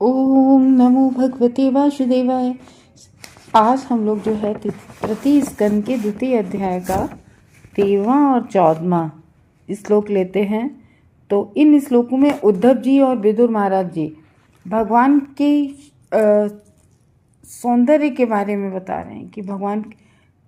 ओम नमो भगवते वासुदेवाय। आज हम लोग जो है तृतीय स्कंद के द्वितीय अध्याय का 13वां और 14वां श्लोक लेते हैं। तो इन श्लोकों में उद्धव जी और विदुर महाराज जी भगवान के सौंदर्य के बारे में बता रहे हैं कि भगवान,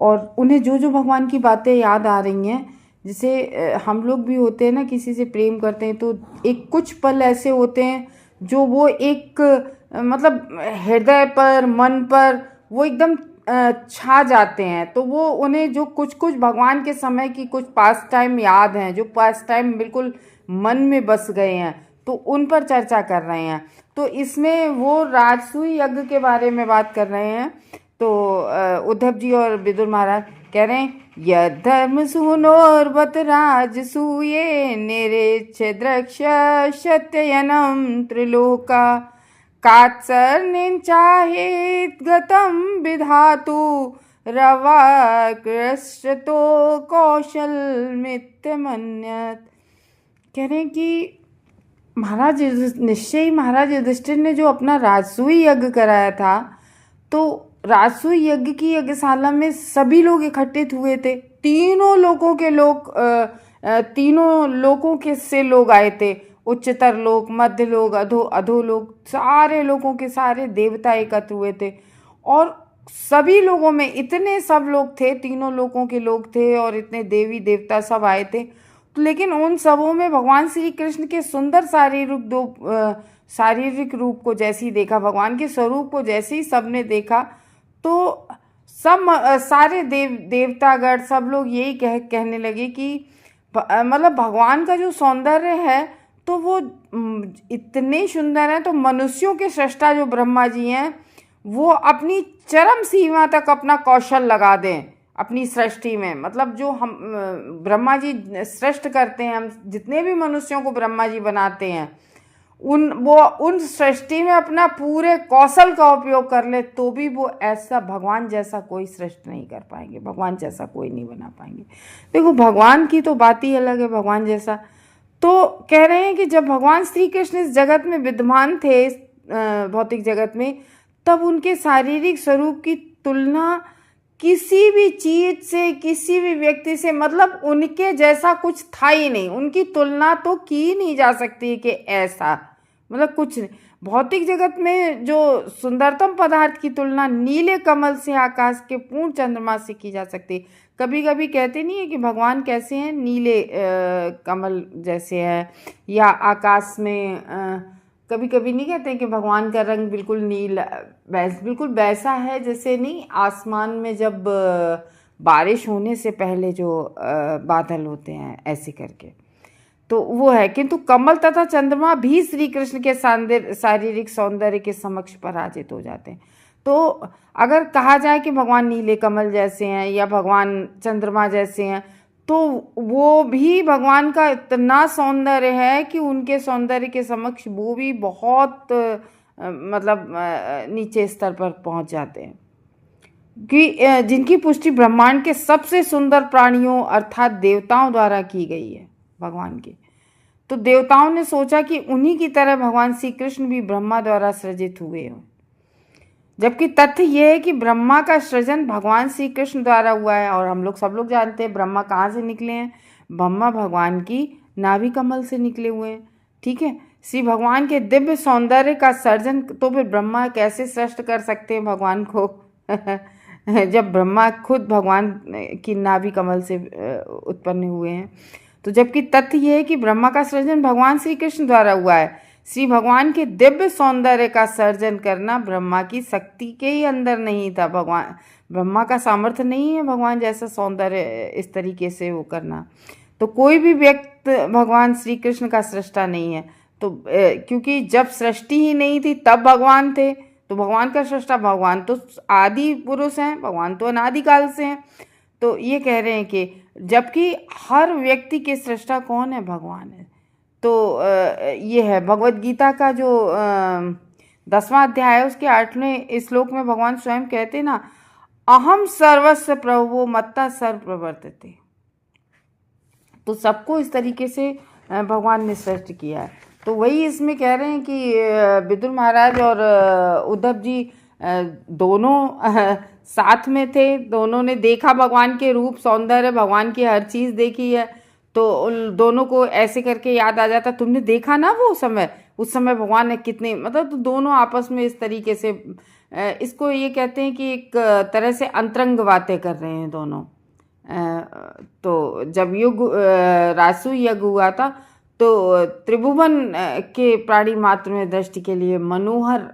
और उन्हें जो जो भगवान की बातें याद आ रही हैं, जैसे हम लोग भी होते हैं ना, किसी से प्रेम करते हैं तो एक कुछ पल ऐसे होते हैं जो वो एक मतलब हृदय पर, मन पर वो एकदम छा जाते हैं। तो वो उन्हें जो कुछ कुछ भगवान के समय की कुछ पास्ट टाइम याद हैं, जो पास्ट टाइम बिल्कुल मन में बस गए हैं, तो उन पर चर्चा कर रहे हैं। तो इसमें वो राजसूय यज्ञ के बारे में बात कर रहे हैं। तो उद्धव जी और विदुर महाराज कह रहे हैं, यद्धर्म सुनोर्वत राजसूये निरेच्छ द्रक्ष सत्ययनम त्रिलोका कात्सर्निंचाहेत गतम विधातु रवाकृष्टो कौशल मित्यमन्यत। कह रहे हैं कि महाराज निश्चय ही महाराज युधिष्ठिर ने जो अपना राजसूय यज्ञ कराया था, तो राजसूय यज्ञ की यज्ञशाला में सभी लोग इकट्ठित हुए थे। तीनों लोकों के से लोग आए थे। उच्चतर लोक, मध्य लोक, अधो लोक, सारे लोगों के सारे देवता एकत्र हुए थे। और सभी लोगों में इतने सब लोग थे, तीनों लोकों के लोग थे और इतने देवी देवता सब आए थे। लेकिन उन सबों में भगवान श्री कृष्ण के सुंदर शारीरिक रूप को जैसे ही देखा, भगवान के स्वरूप को जैसे ही सबने देखा, तो सब सारे देवतागण सब लोग यही कहने लगे कि मतलब भगवान का जो सौंदर्य है तो वो इतने सुंदर हैं। तो मनुष्यों के सृष्टा जो ब्रह्मा जी हैं, वो अपनी चरम सीमा तक अपना कौशल लगा दें अपनी सृष्टि में। मतलब जो हम ब्रह्मा जी सृष्ट करते हैं, हम जितने भी मनुष्यों को ब्रह्मा जी बनाते हैं, उन सृष्टि में अपना पूरे कौशल का उपयोग कर ले, तो भी वो ऐसा भगवान जैसा कोई सृष्टि नहीं कर पाएंगे, भगवान जैसा कोई नहीं बना पाएंगे। देखो, भगवान की तो बात ही अलग है, भगवान जैसा। तो कह रहे हैं कि जब भगवान श्री कृष्ण इस जगत में विद्यमान थे, इस भौतिक जगत में, तब उनके शारीरिक स्वरूप की तुलना किसी भी चीज से, किसी भी व्यक्ति से, मतलब उनके जैसा कुछ था ही नहीं। उनकी तुलना तो की नहीं जा सकती कि ऐसा, मतलब कुछ नहीं। भौतिक जगत में जो सुंदरतम पदार्थ की तुलना नीले कमल से, आकाश के पूर्ण चंद्रमा से की जा सकती। कभी कभी कहते नहीं है कि भगवान कैसे हैं, नीले कमल जैसे है, या आकाश में कभी कभी नहीं कहते कि भगवान का रंग बिल्कुल नीला, बिल्कुल वैसा है जैसे, नहीं, आसमान में जब बारिश होने से पहले जो बादल होते हैं, ऐसे करके, तो वो है। किंतु कमल तथा चंद्रमा भी श्री कृष्ण के शारीरिक सौंदर्य के समक्ष पराजित हो जाते हैं। तो अगर कहा जाए कि भगवान नीले कमल जैसे हैं या भगवान चंद्रमा जैसे हैं, तो वो भी भगवान का इतना सौंदर्य है कि उनके सौंदर्य के समक्ष वो भी बहुत मतलब नीचे स्तर पर पहुंच जाते हैं, कि जिनकी पुष्टि ब्रह्मांड के सबसे सुंदर प्राणियों अर्थात देवताओं द्वारा की गई है भगवान की। तो देवताओं ने सोचा कि उन्हीं की तरह भगवान श्री कृष्ण भी ब्रह्मा द्वारा सृजित हुए हों, जबकि तथ्य यह है कि ब्रह्मा का सृजन भगवान श्री कृष्ण द्वारा हुआ है। और हम लोग सब लोग जानते हैं ब्रह्मा कहाँ से निकले हैं। ब्रह्मा भगवान की नाभि कमल से निकले हुए हैं, ठीक है। श्री भगवान के दिव्य सौंदर्य का सर्जन तो फिर ब्रह्मा कैसे सृष्ट कर सकते हैं भगवान को जब ब्रह्मा खुद भगवान की नाभि कमल से उत्पन्न हुए हैं। तो जबकि तथ्य यह है कि ब्रह्मा का सृजन भगवान श्री कृष्ण द्वारा हुआ है। श्री भगवान के दिव्य सौंदर्य का सर्जन करना ब्रह्मा की शक्ति के ही अंदर नहीं था। भगवान, ब्रह्मा का सामर्थ्य नहीं है भगवान जैसा सौंदर्य इस तरीके से वो करना। तो कोई भी व्यक्ति भगवान श्री कृष्ण का सृष्टा नहीं है। तो क्योंकि जब सृष्टि ही नहीं थी तब भगवान थे, तो भगवान का सृष्टा, भगवान तो आदि पुरुष हैं, भगवान तो अनादिकाल से हैं। तो ये कह रहे हैं कि जबकि हर व्यक्ति के सृष्टा कौन है, भगवान है। तो ये है भगवत गीता का जो 10वां अध्याय है, उसके 8वें श्लोक में भगवान स्वयं कहते ना, अहम सर्वस्व प्रभुवो मत्ता सर्व प्रवर्तते। तो सबको इस तरीके से भगवान ने सृष्टि किया है। तो वही इसमें कह रहे हैं कि विदुर महाराज और उद्धव जी दोनों साथ में थे, दोनों ने देखा भगवान के रूप सौंदर्य, भगवान की हर चीज़ देखी है। तो उन दोनों को ऐसे करके याद आ जाता, तुमने देखा ना वो समय, उस समय भगवान ने कितने, मतलब तो दोनों आपस में इस तरीके से इसको ये कहते हैं कि एक तरह से अंतरंग बातें कर रहे हैं दोनों। तो जब रासु यज्ञ हुआ था तो त्रिभुवन के प्राणी मात्र में दृष्टि के लिए मनोहर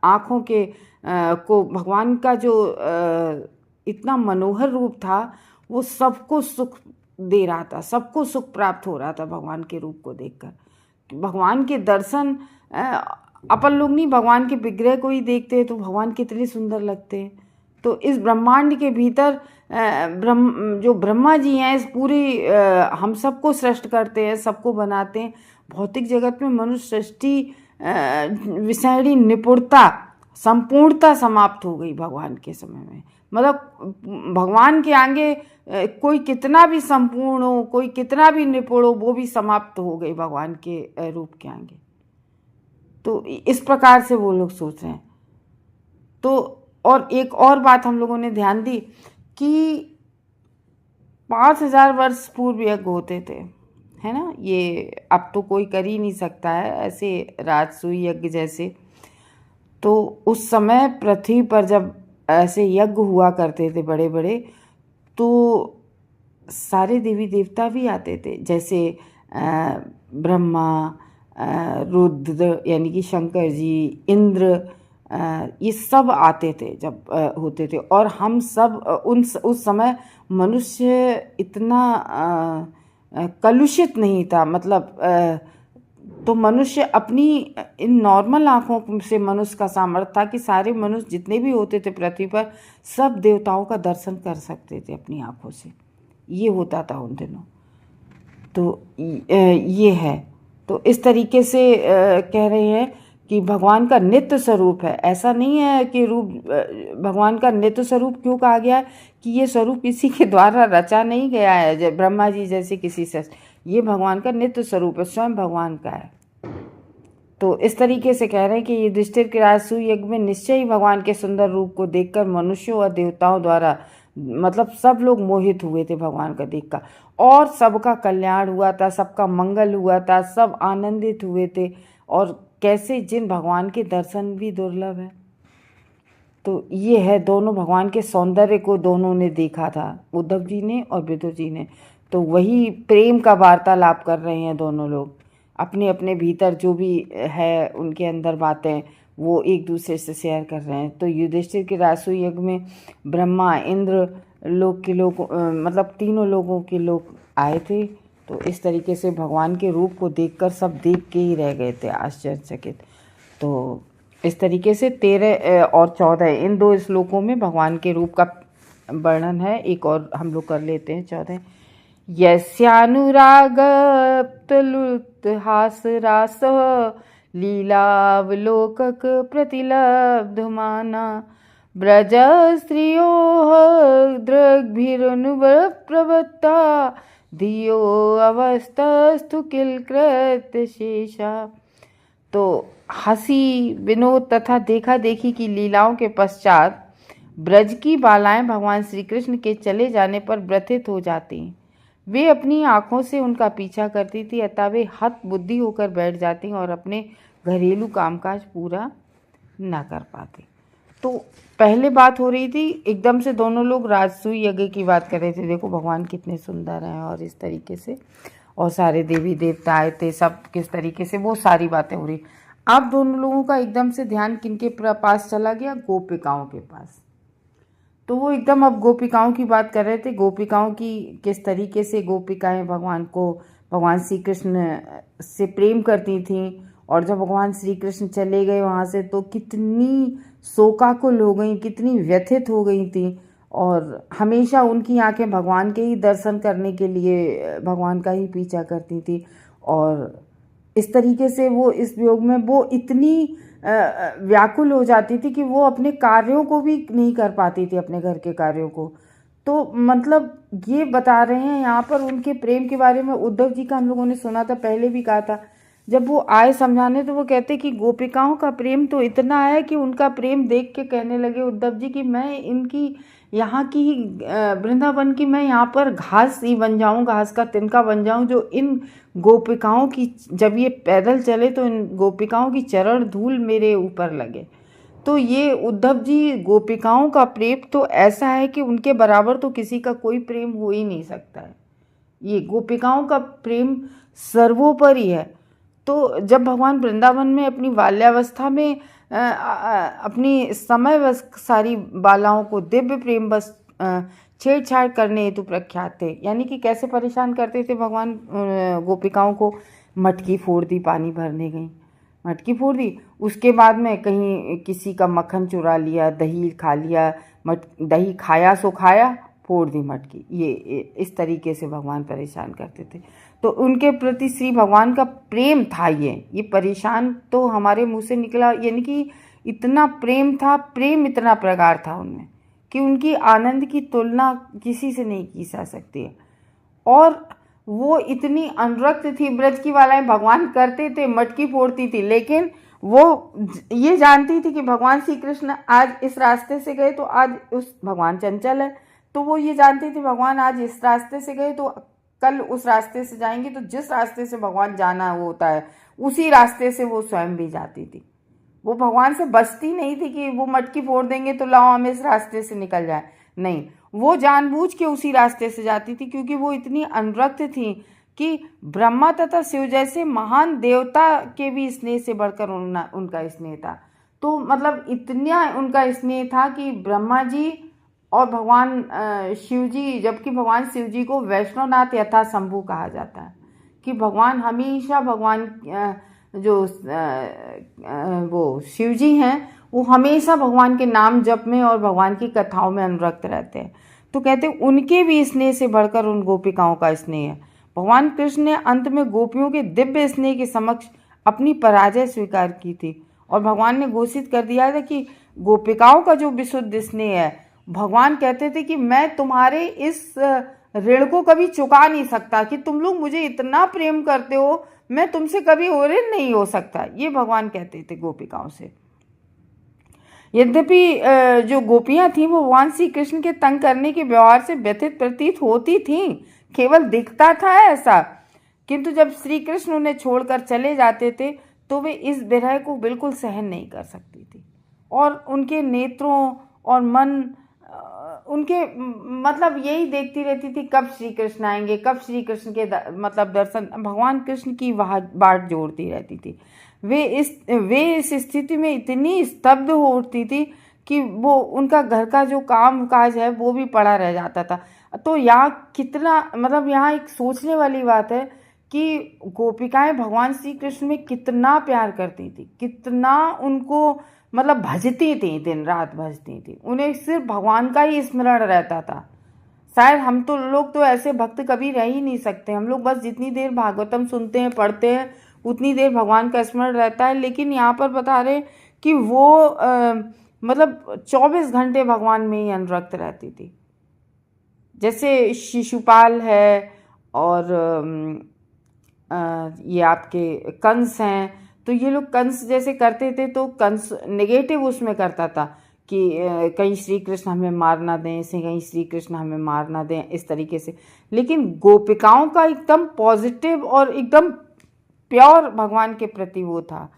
आँखों के को भगवान का जो इतना मनोहर रूप था, वो सबको सुख दे रहा था, सबको सुख प्राप्त हो रहा था भगवान के रूप को देखकर। भगवान के दर्शन, अपन लोग नहीं, भगवान के विग्रह को ही देखते हैं तो भगवान कितने सुंदर लगते हैं। तो इस ब्रह्मांड के भीतर जो ब्रह्मा जी हैं, इस पूरे हम सबको सृष्टि करते हैं, सबको बनाते हैं। भौतिक जगत में मनुष्य सृष्टि विषयणी निपुणता, संपूर्णता समाप्त हो गई भगवान के समय में। मतलब भगवान के आगे कोई कितना भी संपूर्ण हो, कोई कितना भी निपुण हो, वो भी समाप्त हो गई भगवान के रूप के आगे। तो इस प्रकार से वो लोग सोच रहे हैं। तो और एक और बात हम लोगों ने ध्यान दी कि 5000 वर्ष पूर्व यज्ञ होते थे, है ना। ये अब तो कोई कर ही नहीं सकता है ऐसे राजसूय यज्ञ जैसे। तो उस समय पृथ्वी पर जब ऐसे यज्ञ हुआ करते थे बड़े बड़े, तो सारे देवी देवता भी आते थे, जैसे ब्रह्मा, रुद्र यानी कि शंकर जी, इंद्र, ये सब आते थे जब होते थे। और हम सब उस समय मनुष्य इतना कलुषित नहीं था, मतलब तो मनुष्य अपनी इन नॉर्मल आँखों से मनुष्य का सामर्थ्य था कि सारे मनुष्य जितने भी होते थे पृथ्वी पर, सब देवताओं का दर्शन कर सकते थे अपनी आँखों से। ये होता था उन दिनों। तो ये है। तो इस तरीके से कह रहे हैं कि भगवान का नित्य स्वरूप है। ऐसा नहीं है कि रूप, भगवान का नित्य स्वरूप क्यों कहा गया है कि ये स्वरूप किसी के द्वारा रचा नहीं गया है, ब्रह्मा जी जैसे किसी से। ये भगवान का नित्य स्वरूप है, स्वयं भगवान का है। तो इस तरीके से कह रहे हैं कि युधिष्ठिर के राजसूय यज्ञ में निश्चय ही भगवान के सुंदर रूप को देखकर मनुष्यों और देवताओं द्वारा, मतलब सब लोग मोहित हुए थे भगवान का देखकर, और सबका कल्याण हुआ था, सबका मंगल हुआ था, सब आनंदित हुए थे। और कैसे जिन भगवान के दर्शन भी दुर्लभ है। तो ये है, दोनों भगवान के सौंदर्य को दोनों ने देखा था, उद्धव जी ने और विदुर जी ने। तो वही प्रेम का वार्तालाप कर रहे हैं दोनों लोग, अपने अपने भीतर जो भी है उनके अंदर बातें वो एक दूसरे से शेयर कर रहे हैं। तो युधिष्ठिर के राजसूय यज्ञ में ब्रह्मा, इंद्र लोक के लोग, मतलब तीनों लोगों के लोग आए थे। तो इस तरीके से भगवान के रूप को देखकर सब देख के ही रह गए थे आश्चर्यचकित। तो इस तरीके से 13 और 14 इन 2 श्लोकों में भगवान के रूप का वर्णन है। एक और हम लोग कर लेते हैं 14। यस्यानुरागप्तलुत्हासरासः लीलावलोकक प्रतिलब्धमाना ब्रजस्त्रियोः दृग्भिरनुप्रवृत्ता धियो अवस्थस्तु किलकृत्यशेषा। तो हंसी, विनोद तथा देखा देखी की लीलाओं के पश्चात ब्रज की बालाएं भगवान श्री कृष्ण के चले जाने पर व्यथित हो जाती। वे अपनी आँखों से उनका पीछा करती थी, अतः वे हत बुद्धि होकर बैठ जाती और अपने घरेलू कामकाज पूरा न कर पाती। तो पहले बात हो रही थी, एकदम से दोनों लोग राजसूय यज्ञ की बात कर रहे थे, देखो भगवान कितने सुंदर हैं और इस तरीके से, और सारे देवी देवता आए थे, सब किस तरीके से, वो सारी बातें हो रही। अब दोनों लोगों का एकदम से ध्यान किनके पास चला गया? गोपिकाओं के पास। तो वो एकदम अब गोपिकाओं की बात कर रहे थे, गोपिकाओं की किस तरीके से गोपिकाएं भगवान श्री कृष्ण से प्रेम करती थीं, और जब भगवान श्री कृष्ण चले गए वहाँ से तो कितनी शोकाकुल हो गई, कितनी व्यथित हो गई थी, और हमेशा उनकी आंखें भगवान के ही दर्शन करने के लिए भगवान का ही पीछा करती थी। और इस तरीके से वो इस वियोग में वो इतनी व्याकुल हो जाती थी कि वो अपने कार्यों को भी नहीं कर पाती थी, अपने घर के कार्यों को। तो मतलब ये बता रहे हैं यहाँ पर उनके प्रेम के बारे में। उद्धव जी का हम लोगों ने सुना था, पहले भी कहा था, जब वो आए समझाने तो वो कहते कि गोपिकाओं का प्रेम तो इतना है कि उनका प्रेम देख के कहने लगे उद्धव जी कि मैं इनकी यहाँ की वृंदावन की मैं यहाँ पर घास ही बन जाऊँ, घास का तिनका बन जाऊँ, जो इन गोपिकाओं की, जब ये पैदल चले तो इन गोपिकाओं की चरण धूल मेरे ऊपर लगे। तो ये उद्धव जी गोपिकाओं का प्रेम तो ऐसा है कि उनके बराबर तो किसी का कोई प्रेम हो ही नहीं सकता है। ये गोपिकाओं का प्रेम सर्वोपरि है। तो जब भगवान वृंदावन में अपनी बाल्यावस्था में अपनी समय सारी बालाओं को दिव्य प्रेम बस छेड़छाड़ करने हेतु प्रख्यात थे, यानी कि कैसे परेशान करते थे भगवान गोपिकाओं को, मटकी फोड़ दी, पानी भरने गई, मटकी फोड़ दी, उसके बाद में कहीं किसी का मक्खन चुरा लिया, दही खा लिया, दही खाया सो खाया, फोड़ दी मटकी, ये इस तरीके से भगवान परेशान करते थे। तो उनके प्रति श्री भगवान का प्रेम था। ये परेशान तो हमारे मुंह से निकला, यानी कि इतना प्रेम था, प्रेम इतना प्रगाढ़ था उनमें कि उनकी आनंद की तुलना किसी से नहीं की जा सकती है। और वो इतनी अनुरक्त थी, ब्रज की वालाएं भगवान करते थे, मटकी फोड़ती थी, लेकिन वो ये जानती थी कि भगवान श्री कृष्ण आज इस रास्ते से गए तो आज उस भगवान चंचल है, तो वो ये जानती थी भगवान आज इस रास्ते से गए तो कल उस रास्ते से जाएंगे, तो जिस रास्ते से भगवान जाना होता है उसी रास्ते से वो स्वयं भी जाती थी। वो भगवान से बचती नहीं थी कि वो मटकी फोड़ देंगे तो लाओ हम इस रास्ते से निकल जाए, नहीं, वो जानबूझ के उसी रास्ते से जाती थी, क्योंकि वो इतनी अनुरक्त थी कि ब्रह्मा तथा शिव जैसे महान देवता के भी स्नेह से बढ़कर उनका स्नेह था। तो मतलब इतना उनका स्नेह था कि ब्रह्मा जी और भगवान शिव जी, जबकि भगवान शिव जी को वैष्णवनाथ यथा शंभु कहा जाता है कि भगवान हमेशा, भगवान जो वो शिव जी हैं वो हमेशा भगवान के नाम जप में और भगवान की कथाओं में अनुरक्त रहते हैं। तो कहते हैं उनके भी स्नेह से बढ़कर उन गोपिकाओं का स्नेह है। भगवान कृष्ण ने अंत में गोपियों के दिव्य स्नेह के समक्ष अपनी पराजय स्वीकार की थी और भगवान ने घोषित कर दिया था कि गोपिकाओं का जो विशुद्ध स्नेह है, भगवान कहते थे कि मैं तुम्हारे इस ऋण को कभी चुका नहीं सकता, कि तुम लोग मुझे इतना प्रेम करते हो, मैं तुमसे कभी ऋण नहीं हो सकता, ये भगवान कहते थे गोपिकाओं से। यद्यपि जो गोपियां थीं वो भगवान श्री कृष्ण के तंग करने के व्यवहार से व्यथित प्रतीत होती थीं, केवल दिखता था ऐसा, किंतु जब श्री कृष्ण उन्हें छोड़कर चले जाते थे तो वे इस विरह को बिल्कुल सहन नहीं कर सकती थी और उनके नेत्रों और मन उनके मतलब यही देखती रहती थी कब श्री कृष्ण आएंगे, कब श्री कृष्ण के मतलब दर्शन, भगवान कृष्ण की बाट जोड़ती रहती थी। वे इस स्थिति में इतनी स्तब्ध हो उठती थी कि वो उनका घर का जो काम काज है वो भी पड़ा रह जाता था। तो यहाँ कितना मतलब यहाँ एक सोचने वाली बात है कि गोपिकाएं भगवान श्री कृष्ण में कितना प्यार करती थी, कितना उनको मतलब भजती थी, दिन रात भजती थी, उन्हें सिर्फ भगवान का ही स्मरण रहता था। शायद हम तो लोग तो ऐसे भक्त कभी रह ही नहीं सकते, हम लोग बस जितनी देर भागवतम सुनते हैं, पढ़ते हैं, उतनी देर भगवान का स्मरण रहता है। लेकिन यहाँ पर बता रहे कि वो मतलब 24 घंटे भगवान में ही अनुरक्त रहती थी। जैसे शिशुपाल है और ये आपके कंस हैं, तो ये लोग कंस जैसे करते थे तो कंस नेगेटिव उसमें करता था कि कहीं श्री कृष्ण हमें मार ना दें, कहीं श्री कृष्ण हमें मार ना दें, इस तरीके से। लेकिन गोपिकाओं का एकदम पॉजिटिव और एकदम प्योर भगवान के प्रति वो था।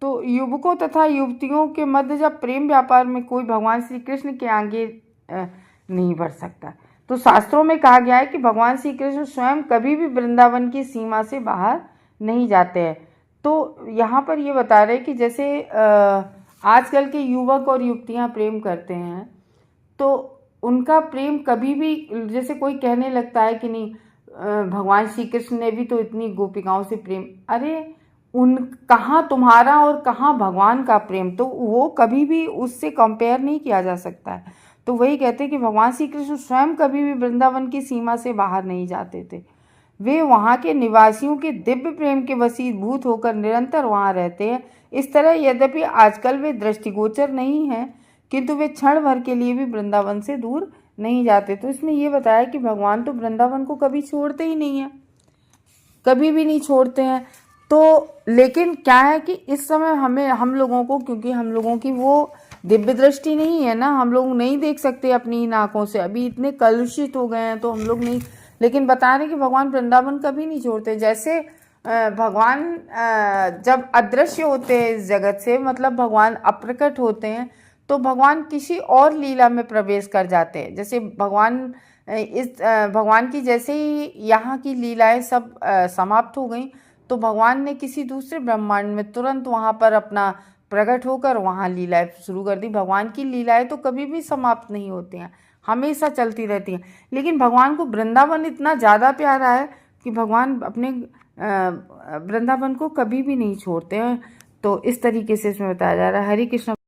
तो युवकों तथा युवतियों के मध्य जब प्रेम व्यापार में कोई भगवान श्री कृष्ण के आगे नहीं बढ़ सकता। तो शास्त्रों में कहा गया है कि भगवान श्री कृष्ण स्वयं कभी भी वृंदावन की सीमा से बाहर नहीं जाते हैं। तो यहाँ पर ये बता रहे कि जैसे आजकल के युवक और युवतियाँ प्रेम करते हैं तो उनका प्रेम कभी भी, जैसे कोई कहने लगता है कि नहीं भगवान श्री कृष्ण ने भी तो इतनी गोपिकाओं से प्रेम, अरे उन कहाँ तुम्हारा और कहाँ भगवान का प्रेम, तो वो कभी भी उससे कंपेयर नहीं किया जा सकता है। तो वही कहते हैं कि भगवान श्री कृष्ण स्वयं कभी भी वृंदावन की सीमा से बाहर नहीं जाते थे। वे वहाँ के निवासियों के दिव्य प्रेम के वशीभूत होकर निरंतर वहाँ रहते हैं। इस तरह यद्यपि आजकल वे दृष्टिगोचर नहीं हैं, किंतु वे क्षण भर के लिए भी वृंदावन से दूर नहीं जाते। तो इसमें ये बताया कि भगवान तो वृंदावन को कभी छोड़ते ही नहीं हैं, कभी भी नहीं छोड़ते हैं। तो लेकिन क्या है कि इस समय हमें हम लोगों को, क्योंकि हम लोगों की वो दिव्य दृष्टि नहीं है ना, हम लोग नहीं देख सकते अपनी इन आँखों से, अभी इतने कलुषित हो गए हैं तो हम लोग नहीं। लेकिन बता रहे कि भगवान वृंदावन कभी नहीं छोड़ते। जैसे भगवान जब अदृश्य होते हैं इस जगत से, मतलब भगवान अप्रकट होते हैं, तो भगवान किसी और लीला में प्रवेश कर जाते हैं। जैसे भगवान की जैसे ही यहाँ की लीलाएं सब समाप्त हो गई, तो भगवान ने किसी दूसरे ब्रह्मांड में तुरंत वहाँ पर अपना प्रकट होकर वहाँ लीलाएं शुरू कर दी। भगवान की लीलाएं तो कभी भी समाप्त नहीं होती हैं, हमेशा चलती रहती हैं। लेकिन भगवान को वृंदावन इतना ज़्यादा प्यारा है कि भगवान अपने वृंदावन को कभी भी नहीं छोड़ते हैं। तो इस तरीके से इसमें बताया जा रहा है। हरे कृष्ण।